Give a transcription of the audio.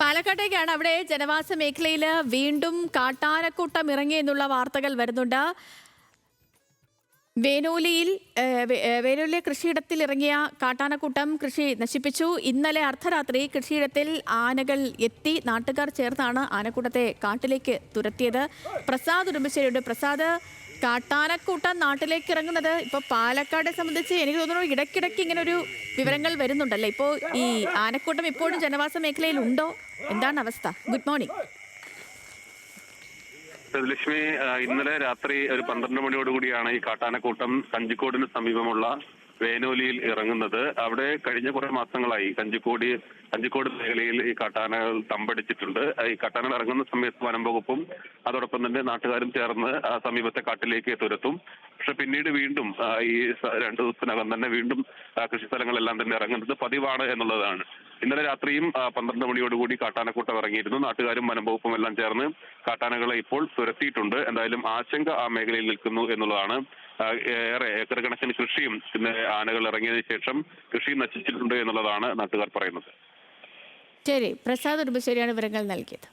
പാലക്കാട്ടേക്കാണ്. അവിടെ ജനവാസ മേഖലയിൽ വീണ്ടും കാട്ടാനക്കൂട്ടം ഇറങ്ങി എന്നുള്ള വാർത്തകൾ വരുന്നുണ്ട്. വേനൂലിലെ കൃഷിയിടത്തിൽ ഇറങ്ങിയ കാട്ടാനക്കൂട്ടം കൃഷി നശിപ്പിച്ചു. ഇന്നലെ അർദ്ധരാത്രി കൃഷിയിടത്തിൽ ആനകൾ എത്തി. നാട്ടുകാർ ചേർന്നാണ് ആനക്കൂട്ടത്തെ കാട്ടിലേക്ക് തുരത്തിയത്. പ്രസാദ് ഉടുമ്പശ്ശേരിയുടെ. പ്രസാദ്, കാട്ടാനക്കൂട്ടം നാട്ടിലേക്ക് ഇറങ്ങുന്നത് ഇപ്പോൾ പാലക്കാടെ സംബന്ധിച്ച് എനിക്ക് തോന്നുന്നു ഇടയ്ക്കിടയ്ക്ക് ഇങ്ങനെ ഒരു വിവരങ്ങൾ വരുന്നുണ്ടല്ലേ. ഇപ്പോൾ ഈ ആനക്കൂട്ടം ഇപ്പോഴും ജനവാസ മേഖലയിൽ ഉണ്ടോ? എന്താണ് അവസ്ഥ? Good morning. ലക്ഷ്മി, ഇന്നലെ രാത്രി ഒരു 12 മണിയോടുകൂടിയാണ് ഈ കാട്ടാനക്കൂട്ടം കഞ്ചിക്കോടിന് സമീപമുള്ള വേനോലിയിൽ ഇറങ്ങുന്നത്. അവിടെ കഴിഞ്ഞ കുറെ മാസങ്ങളായി കഞ്ചിക്കോട് മേഖലയിൽ ഈ കാട്ടാനകൾ തമ്പടിച്ചിട്ടുണ്ട്. ഈ കാട്ടാനകൾ ഇറങ്ങുന്ന സമയത്ത് വനം വകുപ്പും അതോടൊപ്പം തന്നെ നാട്ടുകാരും ചേർന്ന് സമീപത്തെ കാട്ടിലേക്ക് തുരത്തും. പക്ഷെ പിന്നീട് വീണ്ടും ഈ 2 ദിവസത്തിനകം തന്നെ വീണ്ടും കൃഷിസ്ഥലങ്ങളെല്ലാം തന്നെ ഇറങ്ങുന്നത് പതിവാണ് എന്നുള്ളതാണ്. ഇന്നലെ രാത്രിയും 12 മണിയോടുകൂടി കാട്ടാനക്കൂട്ടം ഇറങ്ങിയിരുന്നു. നാട്ടുകാരും വനംവകുപ്പും എല്ലാം ചേർന്ന് കാട്ടാനകളെ ഇപ്പോൾ തുരത്തിയിട്ടുണ്ട്. എന്തായാലും ആശങ്ക ആ മേഖലയിൽ നിൽക്കുന്നു എന്നുള്ളതാണ്. ഏറെ ഏക്കർ കണക്കിന് കൃഷിയും പിന്നെ ആനകൾ ഇറങ്ങിയതിനു ശേഷം കൃഷി നശിച്ചിട്ടുണ്ട് എന്നുള്ളതാണ് നാട്ടുകാർ പറയുന്നത്. ശരി, പ്രസാദ് ഉടുമ്പശ്ശേരിയാണ് വിവരങ്ങൾ നൽകിയത്.